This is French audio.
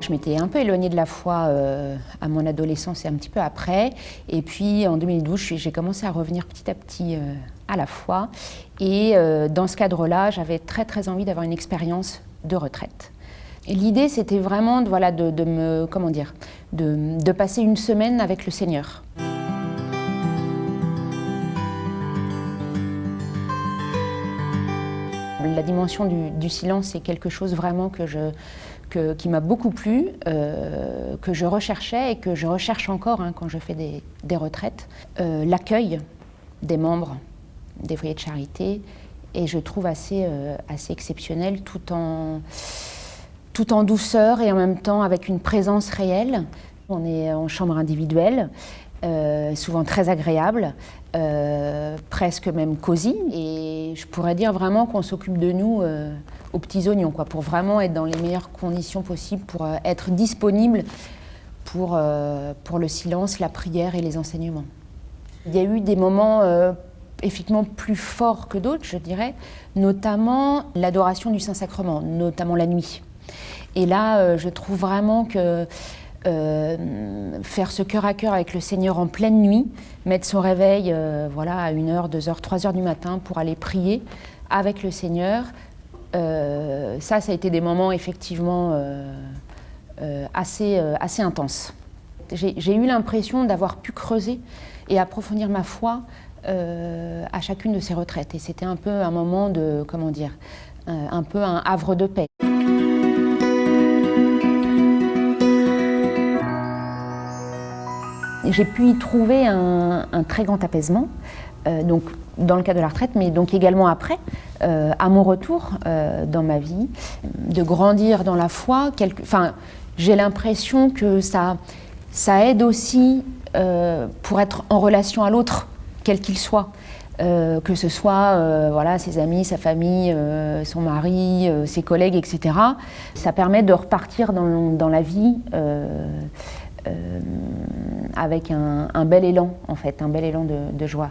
Je m'étais un peu éloignée de la foi à mon adolescence et un petit peu après. Et puis en 2012, j'ai commencé à revenir petit à petit à la foi. Et dans ce cadre-là, j'avais très envie d'avoir une expérience de retraite. L'idée, c'était vraiment de passer une semaine avec le Seigneur. La dimension du silence, c'est quelque chose vraiment qui m'a beaucoup plu, que je recherchais et que je recherche encore quand je fais des retraites. L'accueil des membres des foyers de charité, et je trouve assez exceptionnel, tout en douceur et en même temps avec une présence réelle. On est en chambre individuelle, souvent très agréable, presque même cosy, et je pourrais dire vraiment qu'on s'occupe de nous aux petits oignons, pour vraiment être dans les meilleures conditions possibles, pour être disponible pour le silence, la prière et les enseignements. Il y a eu des moments effectivement plus forts que d'autres, je dirais, notamment l'adoration du Saint-Sacrement, notamment la nuit. Et là, je trouve vraiment que faire ce cœur à cœur avec le Seigneur en pleine nuit, mettre son réveil à 1h, 2h, 3h du matin pour aller prier avec le Seigneur, ça a été des moments effectivement assez intenses. J'ai eu l'impression d'avoir pu creuser et approfondir ma foi à chacune de ces retraites. Et c'était un peu un moment de, un peu un havre de paix. J'ai pu y trouver un très grand apaisement, donc dans le cadre de la retraite, mais donc également après, à mon retour dans ma vie, de grandir dans la foi. J'ai l'impression que ça aide aussi pour être en relation à l'autre, quel qu'il soit. Que ce soit ses amis, sa famille, son mari, ses collègues, etc. Ça permet de repartir dans la vie avec un bel élan, en fait, un bel élan de joie.